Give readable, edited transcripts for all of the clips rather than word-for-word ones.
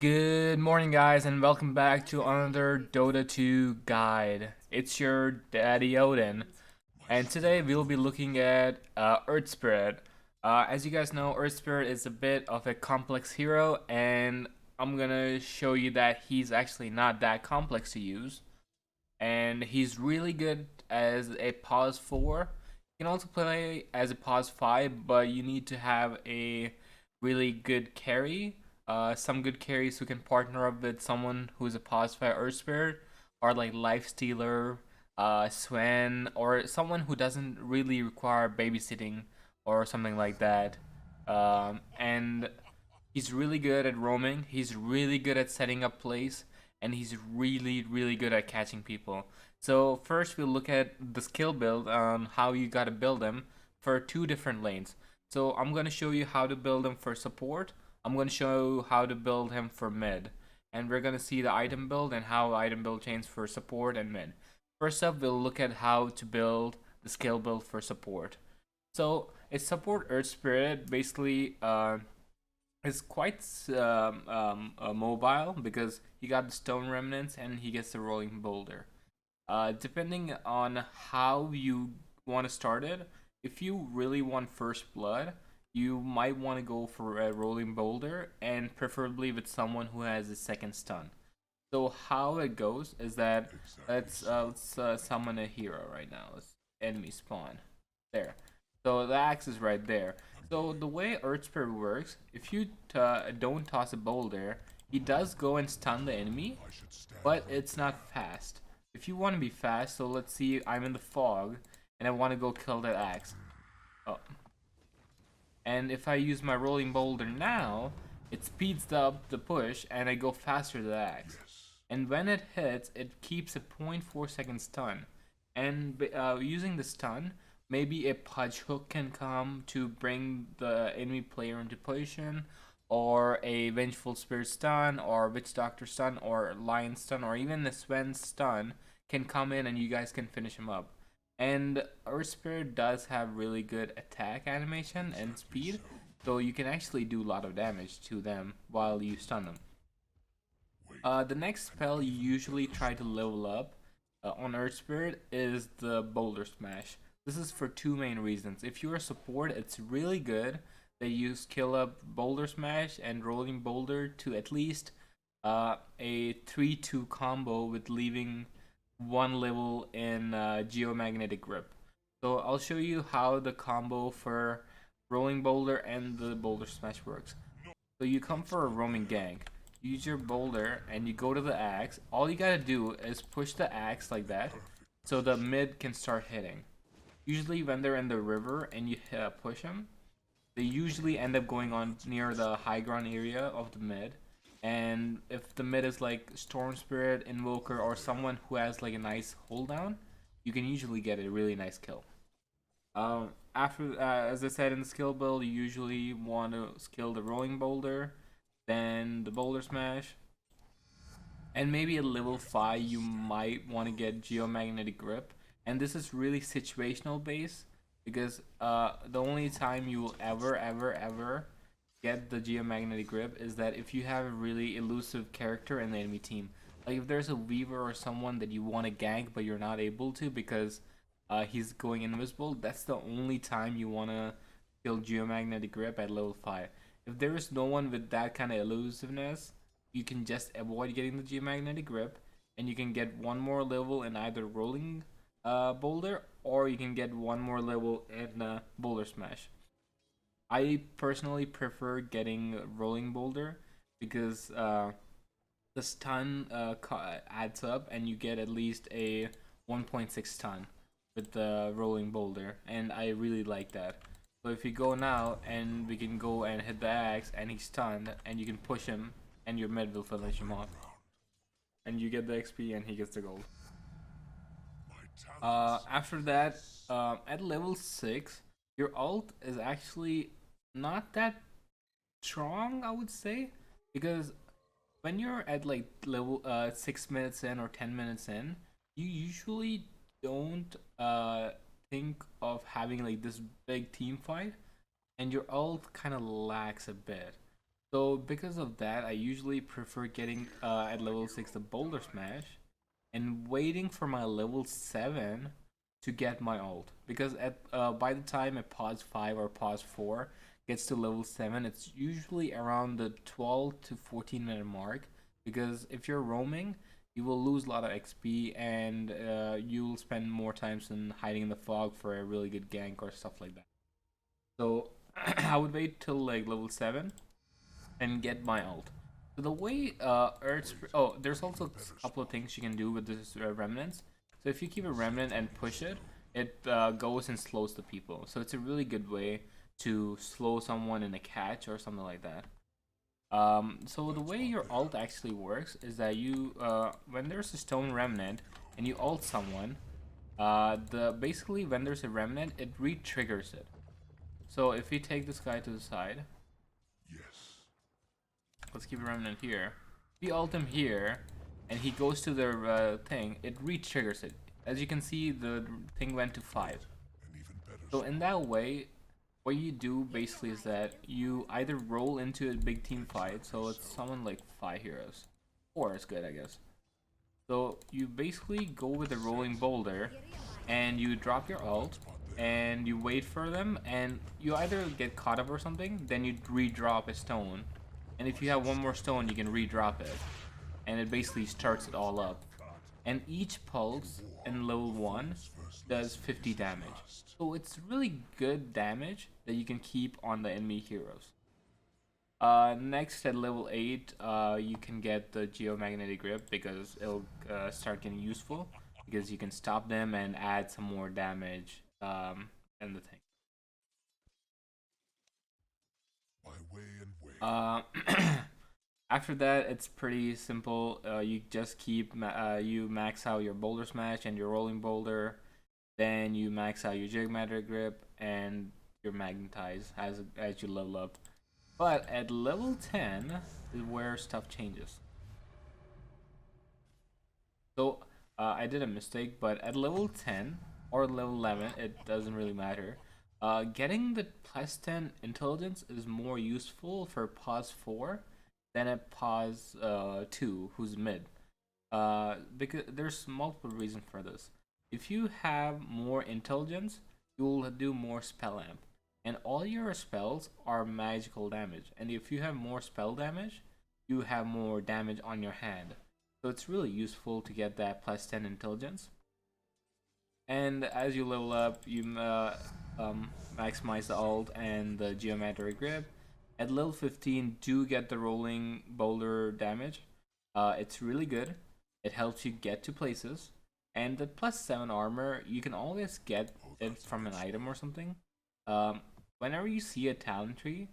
Good morning, guys, and welcome back to another Dota 2 guide. It's your daddy Odin, and today we'll be looking at Earth Spirit. As you guys know, Earth Spirit is a bit of a complex hero, and I'm gonna show you that he's actually not that complex to use, and he's really good as a pause 4. You can also play as a pause 5, but you need to have a really good carry. Some good carries who can partner up with someone who's a pause 5 Earth Spirit, or like Life Stealer, Sven, or someone who doesn't really require babysitting or something like that. And he's really good at roaming. He's really good at setting up plays, and he's really good at catching people. So first we'll look at the skill build on how you gotta build them for two different lanes. So I'm gonna show you how to build them for support. I'm gonna show you how to build him for mid, and we're gonna see the item build and how item build changes for support and mid. First up, we'll look at how to build the skill build for support. So it's support Earth Spirit. Basically, is quite mobile because he got the stone remnants and he gets the rolling boulder. Depending on how you want to start it, if you really want first blood, you might want to go for a rolling boulder and preferably with someone who has a second stun. So how it goes is that let's summon a hero right now. Let's enemy spawn there. So the axe is right there. So the way Earth Spirit works, if you don't toss a boulder, he does go and stun the enemy, but it's not fast. If you want to be fast, so let's see, I'm in the fog and I want to go kill that axe. Oh. And if I use my rolling boulder now, it speeds up the push and I go faster to the axe. And when it hits, it keeps a 0.4 second stun. And using the stun, maybe a punch hook can come to bring the enemy player into position, or a Vengeful Spirit stun, or Witch Doctor stun, or Lion stun, or even the Sven stun can come in and you guys can finish him up. And Earth Spirit does have really good attack animation and speed, so you can actually do a lot of damage to them while you stun them. The next spell you usually try to level up on Earth Spirit is the Boulder Smash. This is for two main reasons. If you're a support, it's really good that you skill up Boulder Smash and Rolling Boulder to at least a 3-2 combo with leaving one level in Geomagnetic Grip. So I'll show you how the combo for Rolling Boulder and the Boulder Smash works. So you come for a roaming gank. Use your boulder and you go to the axe. All you gotta do is push the axe like that so the mid can start hitting. Usually when they're in the river and you push them, they usually end up going on near the high ground area of the mid. And if the mid is like Storm Spirit, Invoker, or someone who has like a nice hold down, you can usually get a really nice kill. After, as I said in the skill build, you usually want to skill the Rolling Boulder, then the Boulder Smash, and maybe at level 5 you might want to get Geomagnetic Grip. And this is really situational based because the only time you will ever get the Geomagnetic Grip is that if you have a really elusive character in the enemy team. Like if there's a Weaver or someone that you want to gank but you're not able to because he's going invisible, that's the only time you want to kill Geomagnetic Grip at level 5. If there is no one with that kind of elusiveness, you can just avoid getting the Geomagnetic Grip, and you can get one more level in either Rolling Boulder, or you can get one more level in Boulder Smash. I personally prefer getting Rolling Boulder because the stun adds up, and you get at least a 1.6 stun with the Rolling Boulder, and I really like that. So if you go now, and we can go and hit the axe, and he's stunned, and you can push him, and your mid will finish him off. And you get the XP, and he gets the gold. After that, at level 6, your ult is actually not that strong, I would say, because when you're at like level 6 minutes in or 10 minutes in, you usually don't think of having like this big team fight, and your ult kind of lacks a bit. So because of that, I usually prefer getting at level 6 the Boulder Smash and waiting for my level 7 to get my ult. Because at by the time a pause 5 or pause 4 gets to level 7, it's usually around the 12 to 14 minute mark. Because if you're roaming, you will lose a lot of XP and you'll spend more time in hiding in the fog for a really good gank or stuff like that. So I would wait till like level 7 and get my ult. So the way oh, there's also a couple of things you can do with this remnants. So if you keep a remnant and push it, it goes and slows the people. So it's a really good way to slow someone in a catch or something like that. So the way your ult actually works is that you when there's a stone remnant and you ult someone, the basically when there's a remnant, it re-triggers it. So if we take this guy to the side, let's keep a remnant here. If we ult him here, and he goes to the thing, it re-triggers it. As you can see, the thing went to 5. So in that way, what you do basically is that you either roll into a big team fight, so it's someone like 5 heroes. 4 is good, I guess. So you basically go with a rolling boulder, and you drop your ult, and you wait for them, and you either get caught up or something, then you re-drop a stone. And if you have one more stone, you can re-drop it. And it basically starts it all up. And each pulse in level 1 does 50 damage. So it's really good damage that you can keep on the enemy heroes. Next at level 8, you can get the geomagnetic grip because it'll start getting useful because you can stop them and add some more damage in the thing. Uh, After that, it's pretty simple. You just keep you max out your boulder smash and your rolling boulder, then you max out your geometric grip and your magnetize as you level up. But at level 10 is where stuff changes. So I did a mistake, but at level 10 or level 11, it doesn't really matter. Getting the plus 10 intelligence is more useful for pause 4 than a pause 2 who's mid. Because there's multiple reasons for this. If you have more intelligence, you'll do more spell amp. And all your spells are magical damage. And if you have more spell damage, you have more damage on your hand. So it's really useful to get that plus 10 intelligence. And as you level up, you maximize the ult and the geometric grip. At level 15, do get the rolling boulder damage. It's really good. It helps you get to places. And the plus 7 armor, you can always get it from an item or something. Whenever you see a talent tree,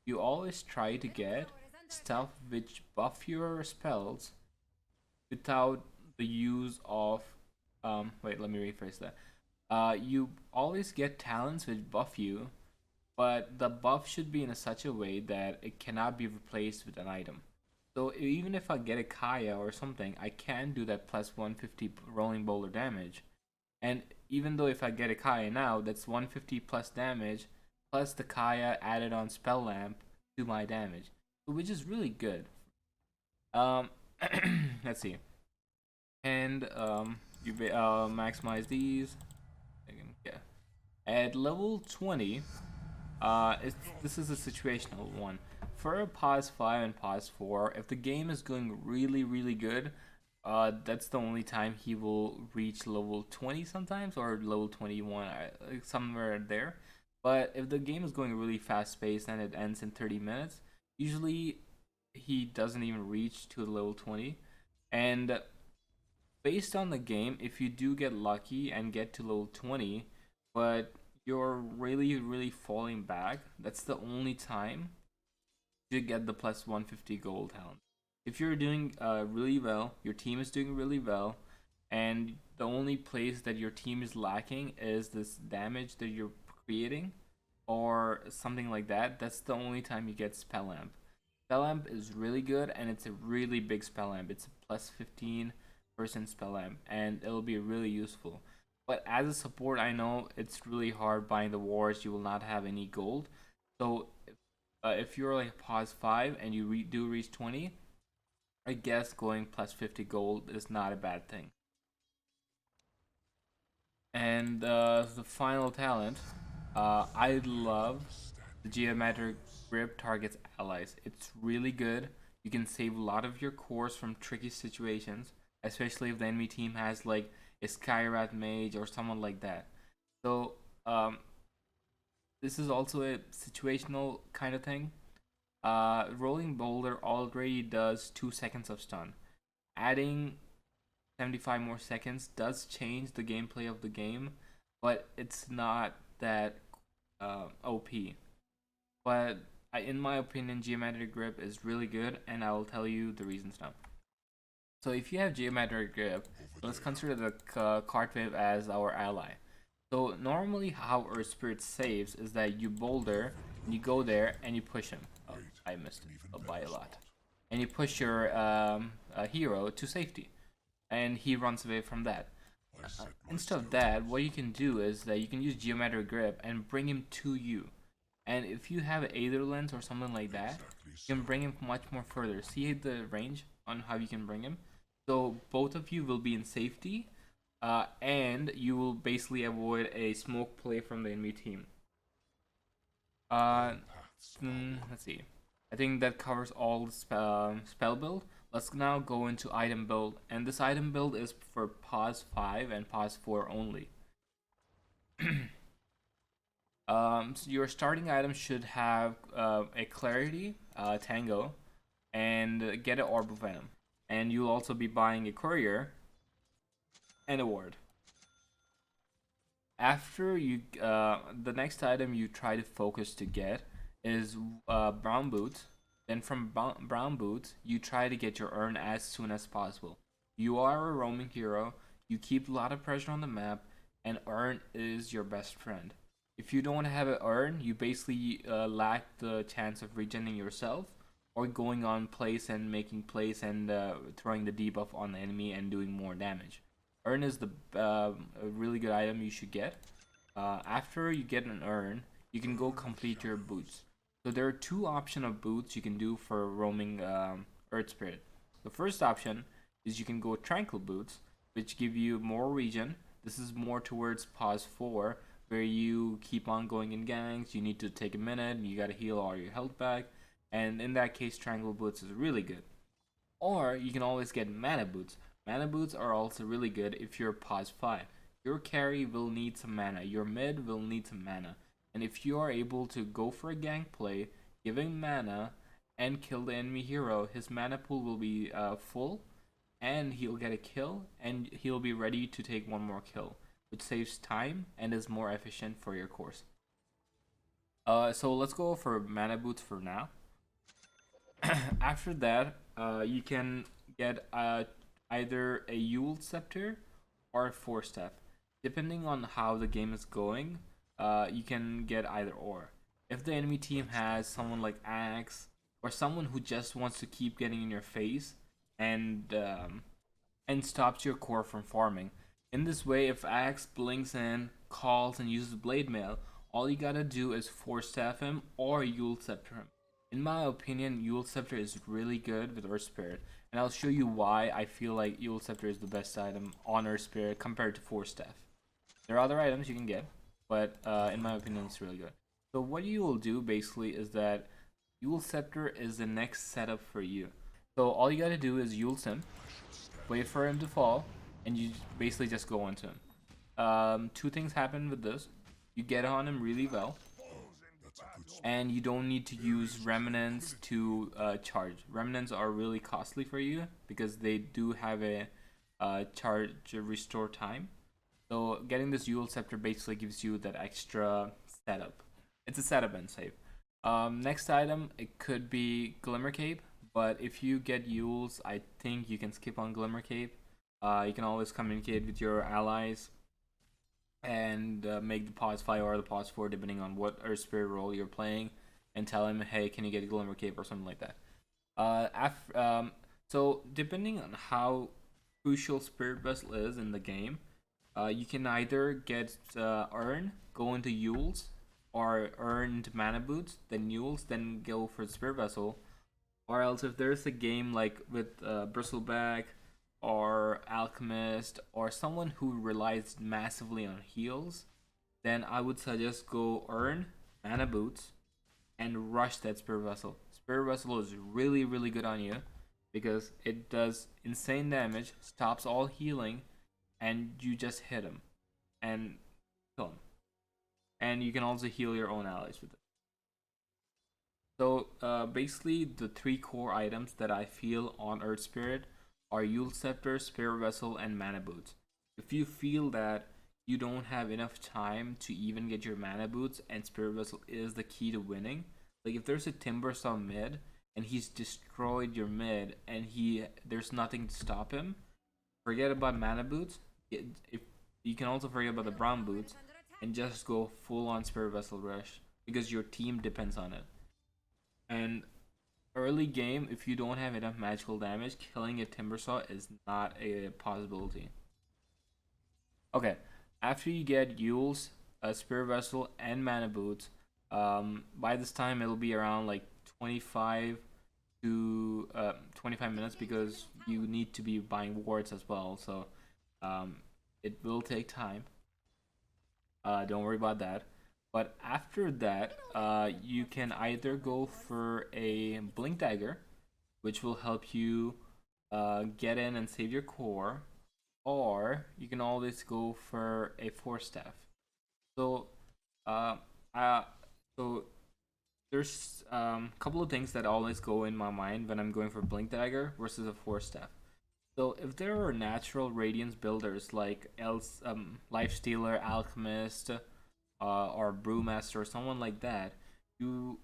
you always try to get stuff which buff your spells without the use of wait, let me rephrase that. You always get talents which buff you, but the buff should be in such a way that it cannot be replaced with an item. So even if I get a Kaya or something, I can do that plus 150 rolling boulder damage. And even though if I get a Kaya now, that's 150 plus damage, plus the Kaya added on spell lamp to my damage, which is really good. Um, let's see. And you maximize these. Yeah. At level 20, this is a situational one. For a pause 5 and pause 4, if the game is going really, really good, that's the only time he will reach level 20 sometimes, or level 21, somewhere there. But if the game is going really fast paced and it ends in 30 minutes, usually he doesn't even reach to level 20. And based on the game, if you do get lucky and get to level 20, but you're really, really falling back, that's the only time you get the plus 150 gold talent. If you're doing really well, your team is doing really well, and the only place that your team is lacking is this damage that you're creating or something like that, that's the only time you get spell amp. Spell amp is really good, and it's a really big spell amp. It's a plus 15% spell amp, and it'll be really useful. But as a support, I know it's really hard buying the wars. You will not have any gold. So if you're like pause 5 and you do reach 20, I guess going plus 50 gold is not a bad thing. And the final talent, I love the geometric grip targets allies. It's really good. You can save a lot of your cores from tricky situations, especially if the enemy team has like a Skyrat mage or someone like that. So this is also a situational kind of thing. Rolling Boulder already does 2 seconds of stun. Adding 75 more seconds does change the gameplay of the game, but it's not that OP. But in my opinion, Geometric Grip is really good, and I will tell you the reasons now. So if you have Geometric Grip, let's consider the card wave as our ally. So normally how Earth Spirit saves is that you boulder, and you go there, and you push him. Oh, I missed it by a lot. And you push your hero to safety, and he runs away from that. Instead of that, what you can do is that you can use Geometric Grip and bring him to you. And if you have Aether Lens or something like that, you can bring him much more further. See the range on how you can bring him? So both of you will be in safety, and you will basically avoid a smoke play from the enemy team. Let's see. I think that covers all the spell build. Let's now go into item build, and this item build is for pause 5 and pause 4 only. So your starting item should have a Clarity, Tango, and get an Orb of Venom. And you'll also be buying a Courier and a Ward. After you, the next item you try to focus to get is Brown Boots. Then from Brown Boots, you try to get your urn as soon as possible. You are a roaming hero, you keep a lot of pressure on the map, and urn is your best friend. If you don't have an urn, you basically lack the chance of regening yourself, or going on place and making plays and throwing the debuff on the enemy and doing more damage. Urn is the a really good item you should get. After you get an urn, you can go complete your boots. So there are two options of boots you can do for roaming Earth Spirit. The first option is you can go Tranquil Boots, which give you more regen. This is more towards pause 4, where you keep on going in gangs, you need to take a minute, you gotta heal all your health back, and in that case Tranquil Boots is really good. Or you can always get Mana Boots. Mana Boots are also really good if you're pause 5. Your carry will need some mana, your mid will need some mana. And if you are able to go for a gank play, giving mana, and kill the enemy hero, his mana pool will be full, and he'll get a kill, and he'll be ready to take one more kill, which saves time and is more efficient for your course. So let's go for Mana Boots for now. After that, you can get either a Yule Scepter or a Force Staff. Depending on how the game is going, you can get either or. If the enemy team has someone like Axe, or someone who just wants to keep getting in your face and stops your core from farming. In this way, if Axe blinks in, calls, and uses Blade Mail, all you gotta do is Force Staff him or Yule Scepter him. In my opinion, Yule Scepter is really good with Earth Spirit, and I'll show you why I feel like Yule Scepter is the best item on Earth Spirit compared to Force Staff. There are other items you can get, but in my opinion, it's really good. So what you will do basically is that Yule Scepter is the next setup for you. So all you gotta do is Yule Sim, wait for him to fall, and you basically just go onto him. Two things happen with this. You get on him really well, and you don't need to use remnants to charge. Remnants are really costly for you because they do have a charge restore time. So getting this Yule Scepter basically gives you that extra setup. It's a setup and save. Next item, it could be Glimmer Cape, but if you get Yules, I think you can skip on Glimmer Cape. You can always communicate with your allies and make the pause 5 or the pause 4 depending on what Earth Spirit role you're playing, and tell him, hey, can you get a Glimmer Cape or something like that. So depending on how crucial Spirit Vessel is in the game, you can either get Urn, go into Yules, or earned mana boots, then mules, then go for Spirit Vessel. Or else if there's a game like with Bristleback or Alchemist or someone who relies massively on heals, then I would suggest go earn mana boots and rush that Spirit Vessel. Spirit Vessel is really, really good on you because it does insane damage, stops all healing, and you just hit him and kill him. And you can also heal your own allies with it. So basically, the three core items that I feel on Earth Spirit are Yule Scepter, Spirit Vessel, and Mana Boots. If you feel that you don't have enough time to even get your Mana Boots and Spirit Vessel is the key to winning, like if there's a Timbersaw mid and he's destroyed your mid and there's nothing to stop him, forget about Mana Boots. If you can also forget about the Brown Boots and just go full on Spirit Vessel rush because your team depends on it. And early game, if you don't have enough magical damage, killing a Timbersaw is not a possibility. Okay, after you get Yule's, Spirit Vessel, and Mana Boots, by this time it'll be around like 25 to 25 minutes because you need to be buying wards as well. So it will take time. Don't worry about that. But after that, you can either go for a Blink Dagger, which will help you get in and save your core, or you can always go for a Force Staff. So, so there's a couple of things that always go in my mind when I'm going for Blink Dagger versus a Force Staff. So if there are natural Radiance builders like Lifestealer, Alchemist, or Brewmaster or someone like that, you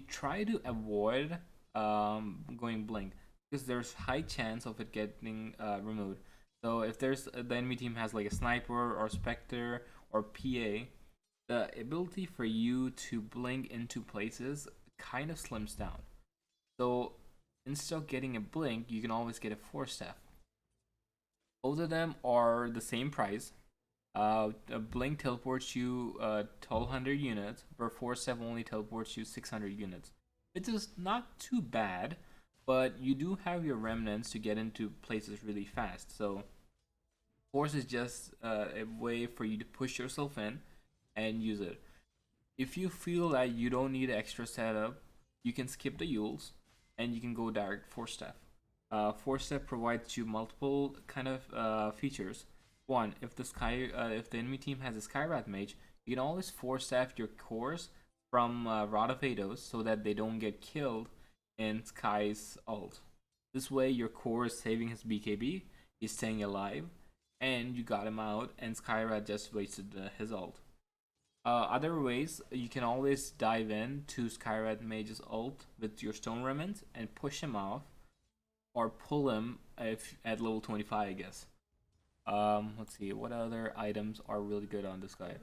try to avoid going Blink because there's high chance of it getting removed. So if the enemy team has like a Sniper or Spectre or PA, the ability for you to blink into places kind of slims down. So instead of getting a Blink, you can always get a Force Staff. Both of them are the same price. Blink teleports you 1200 units, where Force Staff only teleports you 600 units. It is not too bad, but you do have your remnants to get into places really fast. So Force is just a way for you to push yourself in and use it. If you feel that you don't need extra setup, you can skip the Yules and you can go direct Force Staff. Force Staff provides you multiple kind of features. One, if the enemy team has a Skywrath Mage, you can always Force Staff your cores from Rod of Ados so that they don't get killed in Sky's ult. This way your core is saving his BKB, he's staying alive, and you got him out, and Skywrath just wasted his ult. Other ways, you can always dive in to Skywrath Mage's ult with your Stone Remnants and push him off, or pull him if at level 25, I guess. Let's see, what other items are really good on this guy?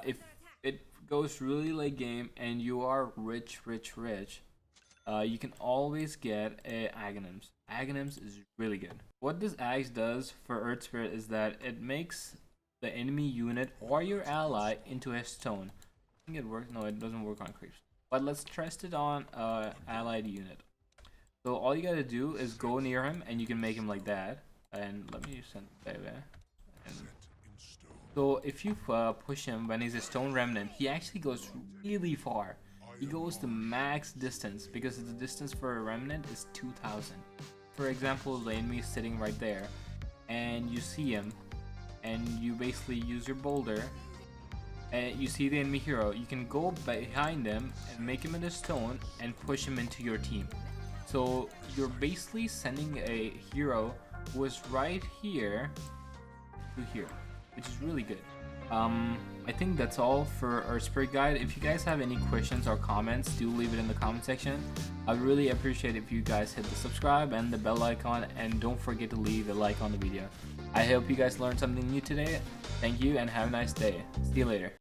If it goes really late game and you are rich, you can always get a Aghanims. Aghanims is really good. What this Axe does for Earth Spirit is that it makes the enemy unit or your ally into a stone. I think it works. No, it doesn't work on creeps. But let's test it on allied unit. So all you gotta do is go near him and you can make him like that. And let me send that away. So if you push him when he's a Stone Remnant, he actually goes really far. He goes the max distance because the distance for a Remnant is 2000. For example, the enemy is sitting right there and you see him and you basically use your boulder and you see the enemy hero. You can go behind him and make him into stone and push him into your team. So you're basically sending a hero who is right here to here, which is really good. I think that's all for our Spirit Guide. If you guys have any questions or comments, do leave it in the comment section. I'd really appreciate if you guys hit the subscribe and the bell icon, and don't forget to leave a like on the video. I hope you guys learned something new today. Thank you and have a nice day. See you later.